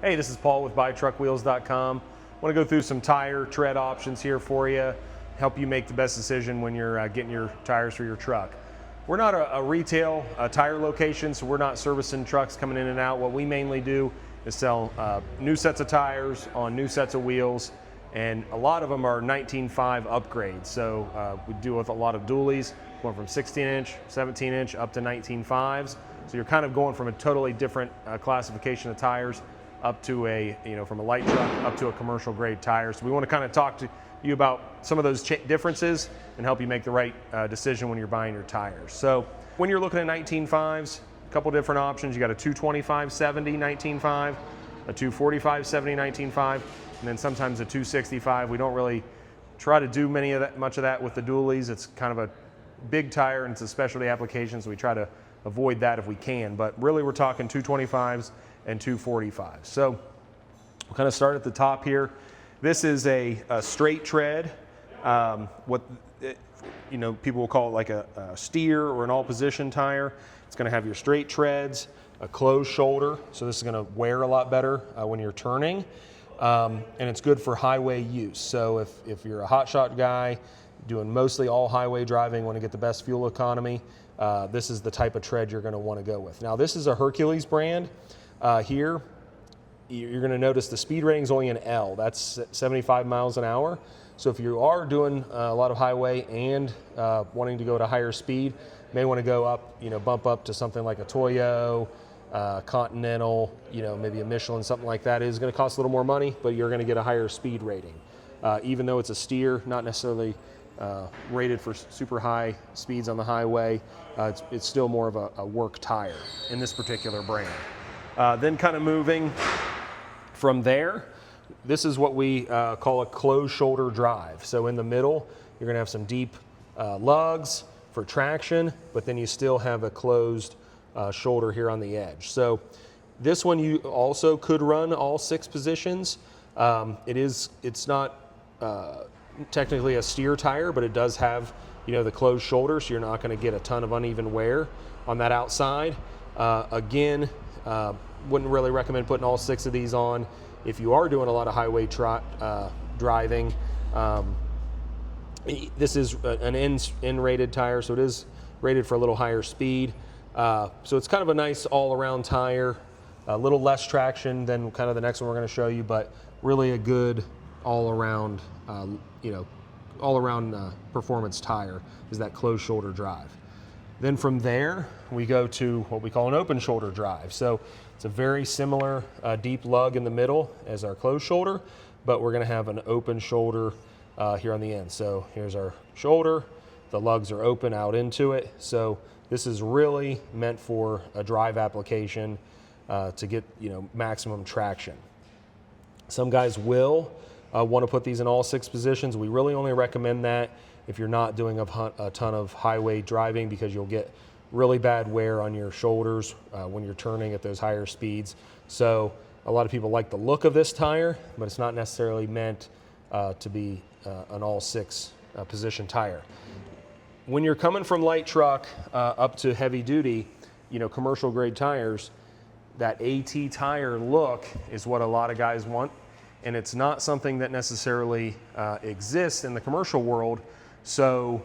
Hey, this is Paul with BuyTruckWheels.com. I want to go through some tire tread options here for you, help you make the best decision when you're getting your tires for your truck. We're not a retail tire location, so we're not servicing trucks coming in and out. What we mainly do is sell new sets of tires on new sets of wheels, and a lot of them are 19.5 upgrades. So we deal with a lot of duallys, going from 16-inch, 17-inch up to 19.5s. So you're kind of going from a totally different classification of tires up to a, from a light truck up to a commercial grade tire. So we want to kind of talk to you about some of those differences and help you make the right decision when you're buying your tires. So when you're looking at 19.5s, a couple different options. You got a 225/70 19.5, a 245/70 19.5, and then sometimes a 265. We don't really try to do much of that with the duallys. It's kind of a big tire and it's a specialty application, so we try to avoid that if we can. But really we're talking 225s and 245s. So we'll kind of start at the top here. This is a straight tread. People will call it like a steer or an all-position tire. It's going to have your straight treads, a closed shoulder, so this is going to wear a lot better when you're turning, and it's good for highway use. So if you're a hotshot guy doing mostly all highway driving, want to get the best fuel economy, this is the type of tread you're going to want to go with. Now this is a Hercules brand. Here, you're going to notice the speed rating is only an L. That's 75 miles an hour. So if you are doing a lot of highway and wanting to go at a higher speed, you may want to go up, bump up to something like a Toyo, Continental, maybe a Michelin, something like that. It is going to cost a little more money, but you're going to get a higher speed rating. Even though it's a steer, not necessarily rated for super high speeds on the highway, it's still more of a work tire in this particular brand. Then kind of moving from there, this is what we call a closed shoulder drive. So in the middle, you're gonna have some deep lugs for traction, but then you still have a closed shoulder here on the edge. So this one you also could run all 6 positions. It's not technically a steer tire, but it does have the closed shoulder, so you're not gonna get a ton of uneven wear on that outside. Again, wouldn't really recommend putting all 6 of these on if you are doing a lot of highway driving. This is an N-rated tire, so it is rated for a little higher speed. So it's kind of a nice all-around tire, a little less traction than kind of the next one we're going to show you, but really a good all-around, performance tire is that closed shoulder drive. Then from there, we go to what we call an open shoulder drive. So it's a very similar deep lug in the middle as our closed shoulder, but we're gonna have an open shoulder here on the end. So here's our shoulder, the lugs are open out into it. So this is really meant for a drive application to get maximum traction. Some guys will want to put these in all 6 positions. We really only recommend that if you're not doing a ton of highway driving, because you'll get really bad wear on your shoulders when you're turning at those higher speeds. So a lot of people like the look of this tire, but it's not necessarily meant to be an all 6 position tire. When you're coming from light truck up to heavy duty, commercial grade tires, that AT tire look is what a lot of guys want. And it's not something that necessarily exists in the commercial world. So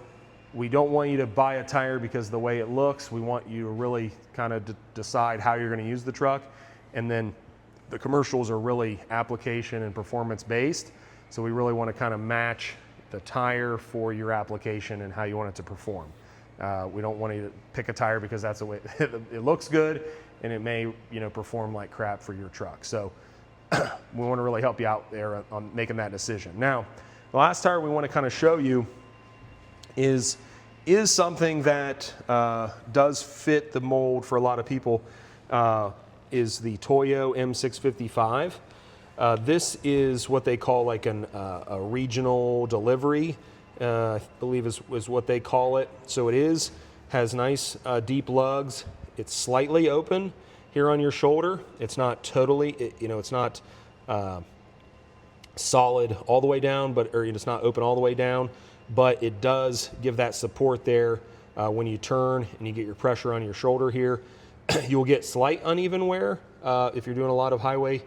we don't want you to buy a tire because of the way it looks. We want you to really kind of decide how you're going to use the truck. And then the commercials are really application and performance based. So we really want to kind of match the tire for your application and how you want it to perform. We don't want you to pick a tire because that's the way it looks good and it may perform like crap for your truck. So we want to really help you out there on making that decision. Now, the last tire we want to kind of show you is something that does fit the mold for a lot of people, is the Toyo M655. This is what they call like a regional delivery, I believe is what they call it. So it has nice deep lugs. It's slightly open here on your shoulder. It's not totally, it's not solid all the way down, or it's not open all the way down, but it does give that support there when you turn and you get your pressure on your shoulder here. You'll get slight uneven wear if you're doing a lot of highway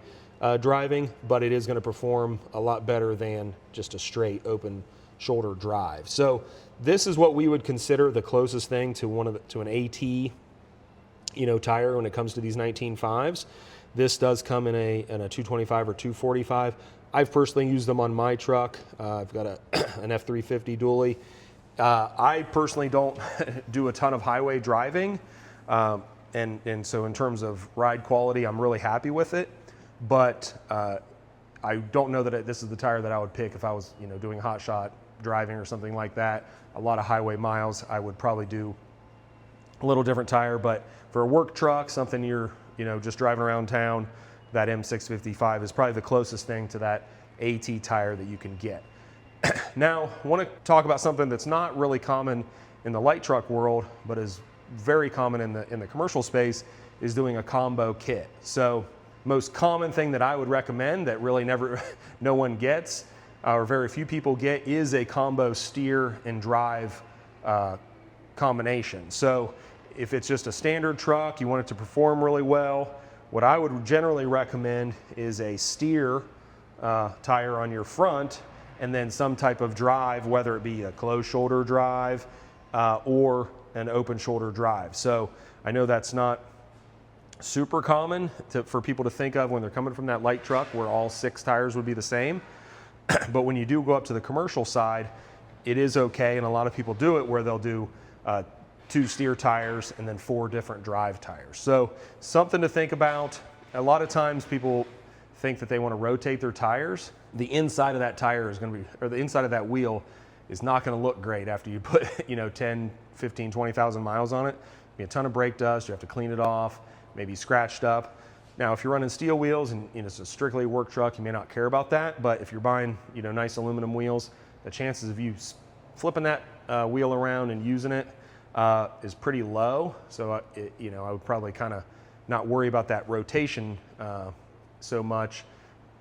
driving, but it is going to perform a lot better than just a straight open shoulder drive. So this is what we would consider the closest thing to to an AT tire when it comes to these 19.5s. This does come in a 225 or 245. I've personally used them on my truck. I've got an F350 dually. I personally don't do a ton of highway driving, and so in terms of ride quality, I'm really happy with it. But I don't know that this is the tire that I would pick if I was doing hot shot driving or something like that. A lot of highway miles, I would probably do a little different tire. But for a work truck, something you're just driving around town, that M655 is probably the closest thing to that AT tire that you can get. Now, I want to talk about something that's not really common in the light truck world, but is very common in the commercial space, is doing a combo kit. So most common thing that I would recommend that really no one gets, or very few people get, is a combo steer and drive combination. So if it's just a standard truck, you want it to perform really well, what I would generally recommend is a steer tire on your front, and then some type of drive, whether it be a closed shoulder drive or an open shoulder drive. So I know that's not super common for people to think of when they're coming from that light truck where all 6 tires would be the same. But when you do go up to the commercial side, it is okay, and a lot of people do it where they'll do 2 steer tires and then 4 different drive tires. So something to think about. A lot of times people think that they want to rotate their tires. The inside of that tire is going to be, or the inside of that wheel is not going to look great after you put 10, 15, 20,000 miles on it. Be a ton of brake dust. You have to clean it off, maybe scratched up. Now, if you're running steel wheels and it's a strictly work truck, you may not care about that. But if you're buying nice aluminum wheels, the chances of you flipping that wheel around and using it is pretty low. So I would probably kind of not worry about that rotation so much.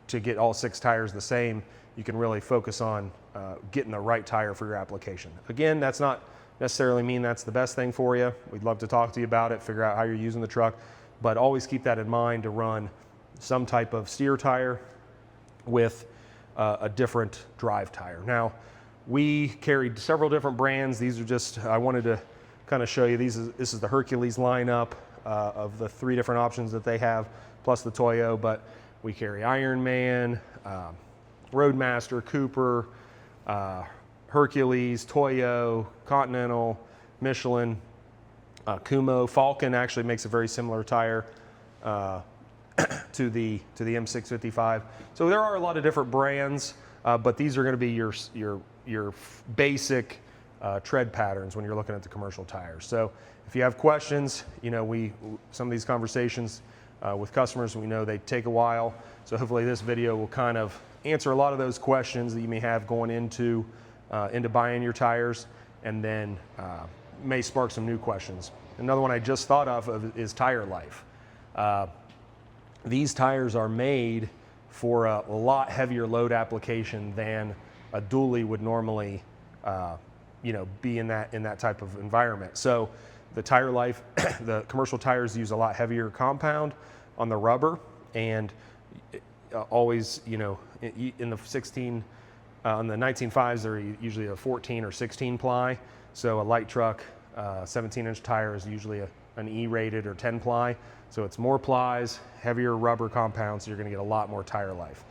To get all 6 tires the same, you can really focus on getting the right tire for your application. Again, that's not necessarily mean that's the best thing for you. We'd love to talk to you about it, figure out how you're using the truck, but always keep that in mind to run some type of steer tire with a different drive tire. Now, we carried several different brands. These are just, I wanted to kind of show you, this is the Hercules lineup of the 3 different options that they have, plus the Toyo, but we carry Ironman, Roadmaster, Cooper, Hercules, Toyo, Continental, Michelin, Kumo. Falcon actually makes a very similar tire to the M655. So there are a lot of different brands, but these are going to be your basic tread patterns when you're looking at the commercial tires. So if you have questions, some of these conversations with customers, we know they take a while. So hopefully this video will kind of answer a lot of those questions that you may have going into buying your tires, and then may spark some new questions. Another one I just thought of is tire life. These tires are made for a lot heavier load application than a dually would normally be in that type of environment. So the tire life, the commercial tires use a lot heavier compound on the rubber, and always, in the 16, on the 19.5s, they're usually a 14 or 16 ply. So a light truck, 17-inch tire is usually an E-rated or 10 ply. So it's more plies, heavier rubber compounds, so you're going to get a lot more tire life.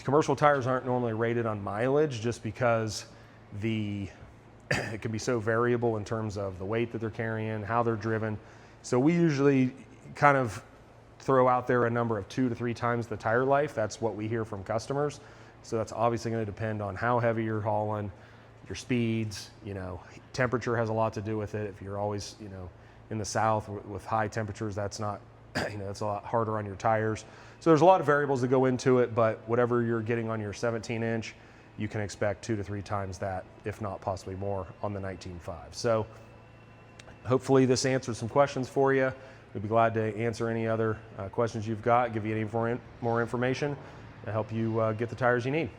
Commercial tires aren't normally rated on mileage just because it can be so variable in terms of the weight that they're carrying, how they're driven. So we usually kind of throw out there a number of 2 to 3 times the tire life. That's what we hear from customers. So that's obviously going to depend on how heavy you're hauling, your speeds, temperature has a lot to do with it. If you're always, in the south with high temperatures, that's not, that's a lot harder on your tires. So there's a lot of variables that go into it, but whatever you're getting on your 17-inch, you can expect 2 to 3 times that, if not possibly more, on the 19.5. So hopefully this answers some questions for you. We'd be glad to answer any other questions you've got, give you any more information to help you get the tires you need.